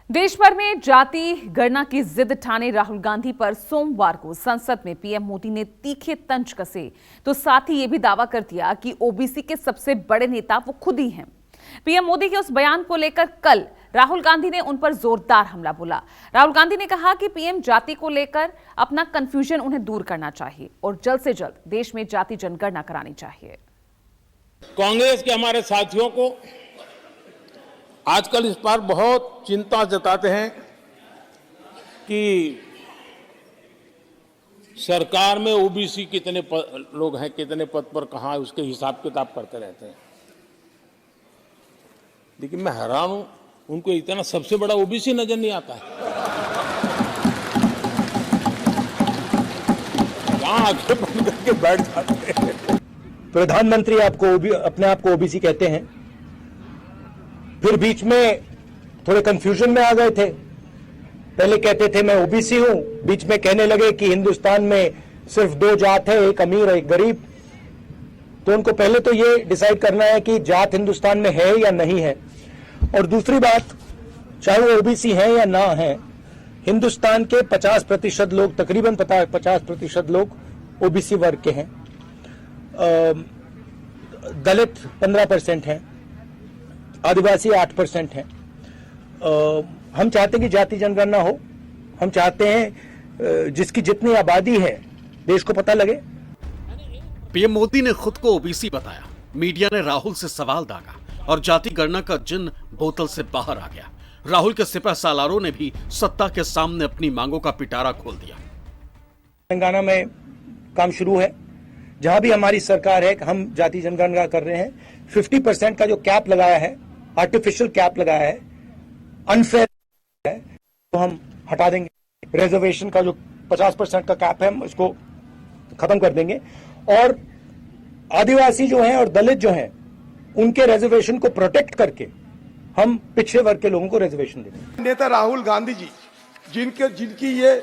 देश भर में जाति गणना की जिद ठाने राहुल गांधी पर सोमवार को संसद में पीएम मोदी ने तीखे तंज कसे तो साथ ही यह भी दावा कर दिया कि ओबीसी के सबसे बड़े नेता वो खुद ही हैं। पीएम मोदी के उस बयान को लेकर कल राहुल गांधी ने उन पर जोरदार हमला बोला। राहुल गांधी ने कहा कि पीएम जाति को लेकर अपना कंफ्यूजन उन्हें दूर करना चाहिए और जल्द से जल्द देश में जाति जनगणना करानी चाहिए। कांग्रेस के हमारे साथियों को आजकल इस पर बहुत चिंता जताते हैं कि सरकार में ओबीसी कितने लोग हैं, कितने पद पर कहां है, उसके हिसाब किताब करते रहते हैं। लेकिन मैं हैरान हूं, उनको इतना सबसे बड़ा ओबीसी नजर नहीं आता है। कहां आंखें बंद करके बैठ जाते हैं। प्रधानमंत्री अपने आप को ओबीसी कहते हैं, फिर बीच में थोड़े कंफ्यूजन में आ गए थे। पहले कहते थे मैं ओबीसी हूं, बीच में कहने लगे कि हिंदुस्तान में सिर्फ दो जात है, एक अमीर एक गरीब। तो उनको पहले तो ये डिसाइड करना है कि जात हिंदुस्तान में है या नहीं है। और दूसरी बात, चाहे वो ओबीसी हैं या ना है, हिंदुस्तान के 50% लोग, तकरीबन 50% लोग ओबीसी वर्ग के हैं। दलित 15% हैं, आदिवासी 8% हैं। हम चाहते हैं कि जाति जनगणना हो। हम चाहते हैं जिसकी जितनी आबादी है देश को पता लगे। पीएम मोदी ने खुद को ओबीसी बताया, मीडिया ने राहुल से सवाल दागा और जाति गणना का जिन बोतल से बाहर आ गया। राहुल के सिपह सालारों ने भी सत्ता के सामने अपनी मांगों का पिटारा खोल दिया। तेलंगाना में काम शुरू है, जहां भी हमारी सरकार है, हम जाति जनगणना कर रहे हैं। 50% का जो कैप लगाया है, आर्टिफिशियल कैप लगाया है, अनफेयर है, तो हम हटा देंगे। रिजर्वेशन का जो 50% का कैप है, हम इसको खत्म कर देंगे। और आदिवासी जो हैं और दलित जो हैं, उनके रिजर्वेशन को प्रोटेक्ट करके हम पिछड़े वर्ग के लोगों को रिजर्वेशन देंगे। नेता राहुल गांधी जी जिनकी ये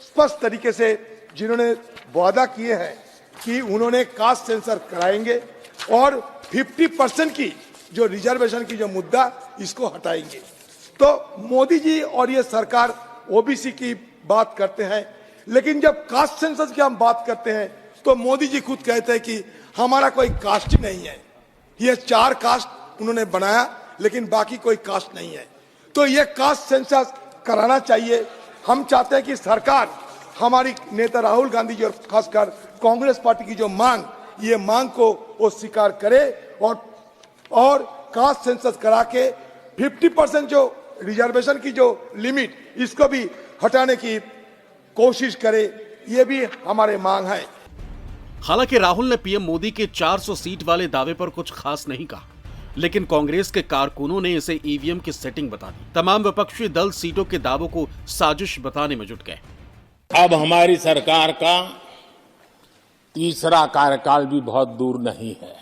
स्पष्ट तरीके से जिन्होंने वादा किए हैं कि उन्होंने कास्ट सेंसर कराएंगे और 50% की जो रिजर्वेशन की जो मुद्दा, इसको हटाएंगे। तो मोदी जी और ये सरकार ओबीसी की बात करते हैं, लेकिन जब कास्ट सेंसस की हम बात करते हैं तो मोदी जी खुद कहते हैं कि हमारा कोई कास्ट ही नहीं है। ये 4 कास्ट उन्होंने बनाया, लेकिन बाकी कोई कास्ट नहीं है। तो ये कास्ट सेंसस कराना चाहिए। हम चाहते हैं कि सरकार, हमारी नेता राहुल गांधी जी और खासकर कांग्रेस पार्टी की जो मांग, ये मांग को वो स्वीकार करे और कास्ट सेंसस करा के 50% जो रिजर्वेशन की जो लिमिट, इसको भी हटाने की कोशिश करे। ये भी हमारे मांग है। हालांकि राहुल ने पीएम मोदी के 400 सीट वाले दावे पर कुछ खास नहीं कहा, लेकिन कांग्रेस के कारकुनों ने इसे ईवीएम की सेटिंग बता दी। तमाम विपक्षी दल सीटों के दावों को साजिश बताने में जुट गए। अब हमारी सरकार का तीसरा कार्यकाल भी बहुत दूर नहीं है।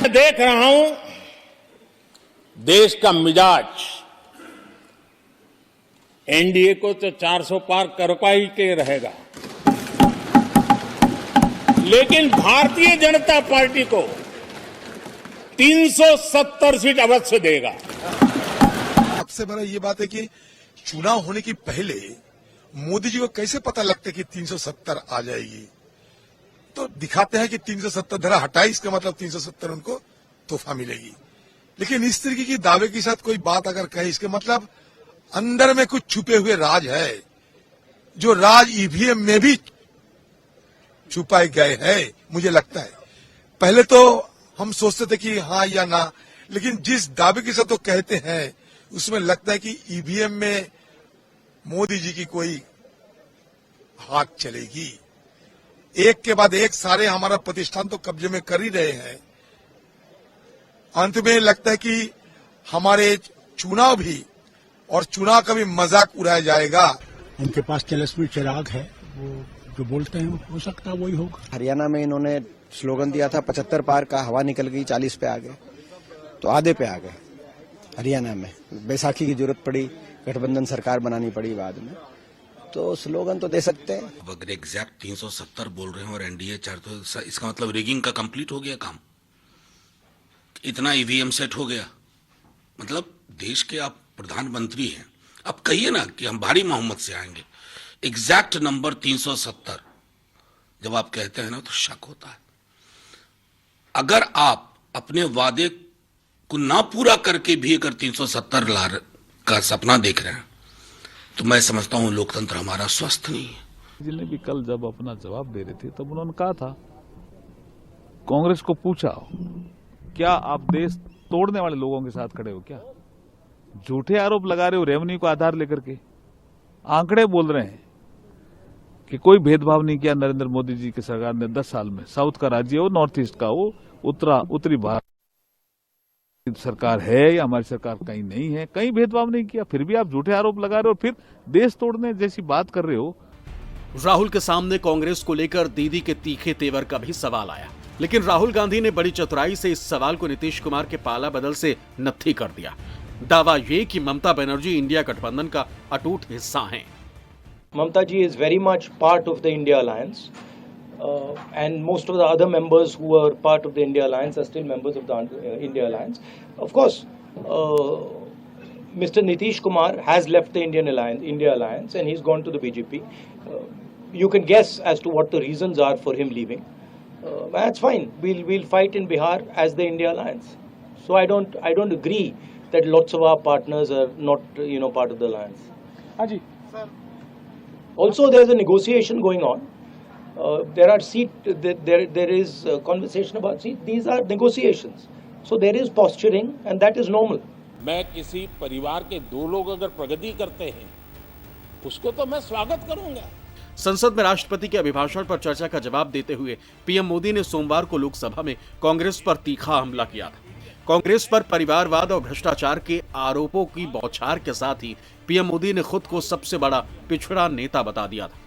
मैं देख रहा हूं देश का मिजाज, एनडीए को तो 400 पार कर पाई के रहेगा, लेकिन भारतीय जनता पार्टी को 370 सीट अवश्य देगा। सबसे बड़ा ये बात है कि चुनाव होने की पहले मोदी जी को कैसे पता लगता है कि 370 आ जाएगी। तो दिखाते हैं कि 370 धरा हटाई, इसका मतलब 370 उनको तोहफा मिलेगी। लेकिन इस तरीके की दावे के साथ कोई बात अगर कहे, इसके मतलब अंदर में कुछ छुपे हुए राज है, जो राज ईवीएम में भी छुपाए गए हैं। मुझे लगता है पहले तो हम सोचते थे कि हाँ या ना, लेकिन जिस दावे के साथ वो कहते हैं, उसमें लगता है कि ईवीएम में मोदी जी की कोई हाथ चलेगी। एक के बाद एक सारे हमारा प्रतिष्ठान तो कब्जे में कर ही रहे हैं। अंत में लगता है कि हमारे चुनाव भी और चुनाव का भी मजाक उड़ाया जाएगा। उनके पास तिलस्मी चिराग है, वो जो बोलते हैं हो सकता है वही होगा। हरियाणा में इन्होंने स्लोगन दिया था 75 पार का, हवा निकल गई, 40 पे आ गए, तो आधे पे आ गए। हरियाणा में बैसाखी की जरूरत पड़ी, गठबंधन सरकार बनानी पड़ी बाद में, तो स्लोगन तो दे सकते हैं। अगर एग्जैक्ट 370 बोल रहे हैं और एनडीए 4, तो इसका मतलब रिगिंग का कंप्लीट हो गया काम। इतना ईवीएम सेट हो गया, मतलब देश के आप प्रधानमंत्री हैं, अब कहिए ना कि हम भारी मोहम्मद से आएंगे। एग्जैक्ट नंबर 370 जब आप कहते हैं ना तो शक होता है। अगर आप अपने वादे को ना पूरा करके भी अगर 370 लाख का सपना देख रहे हैं तो मैं समझता हूं लोकतंत्र हमारा स्वस्थ नहीं है। जी ने भी कल जब अपना जवाब दे रहे थे तब उन्होंने कहा था, कांग्रेस को पूछा क्या आप देश तोड़ने वाले लोगों के साथ खड़े हो क्या? झूठे आरोप लगा रहे हो रेवेन्यू को आधार लेकर के। आंकड़े बोल रहे हैं कि कोई भेदभाव नहीं किया नरेंद्र मोदी जी की सरकार ने 10 साल में। साउथ का राज्य हो, नॉर्थ ईस्ट का हो, उत्तरी भारत सरकार है या हमारी सरकार कहीं नहीं है, कहीं भेदभाव नहीं किया। फिर भी आप झूठे आरोप लगा रहे हो, फिर देश तोड़ने जैसी बात कर रहे हो। राहुल के सामने कांग्रेस को लेकर दीदी के तीखे तेवर का भी सवाल आया, लेकिन राहुल गांधी ने बड़ी चतुराई से इस सवाल को नीतीश कुमार के पाला बदल से नत्थी कर दिया। दावा ये कि ममता बनर्जी इंडिया गठबंधन का अटूट हिस्सा हैं। Mamta ji is very much part of the India Alliance, and most of the other members who are part of the India Alliance are still members of the India Alliance. Of course, Mr. Nitish Kumar has left the India Alliance, and he's gone to the BJP. You can guess as to what the reasons are for him leaving. That's fine. We'll fight in Bihar as the India Alliance. So I don't agree that lots of our partners are not part of the alliance. Haji. Also, there's a negotiation going on. There are there is conversation about seat. These are negotiations. So there is posturing, and that is normal. मैं किसी परिवार के दो लोग अगर प्रगति करते हैं उसको तो मैं स्वागत करूंगा। संसद में राष्ट्रपति के अभिभाषण पर चर्चा का जवाब देते हुए पीएम मोदी ने सोमवार को लोकसभा में कांग्रेस पर तीखा हमला किया था। कांग्रेस पर परिवारवाद और भ्रष्टाचार के आरोपों की बौछार के साथ ही पीएम मोदी ने खुद को सबसे बड़ा पिछड़ा नेता बता दिया था।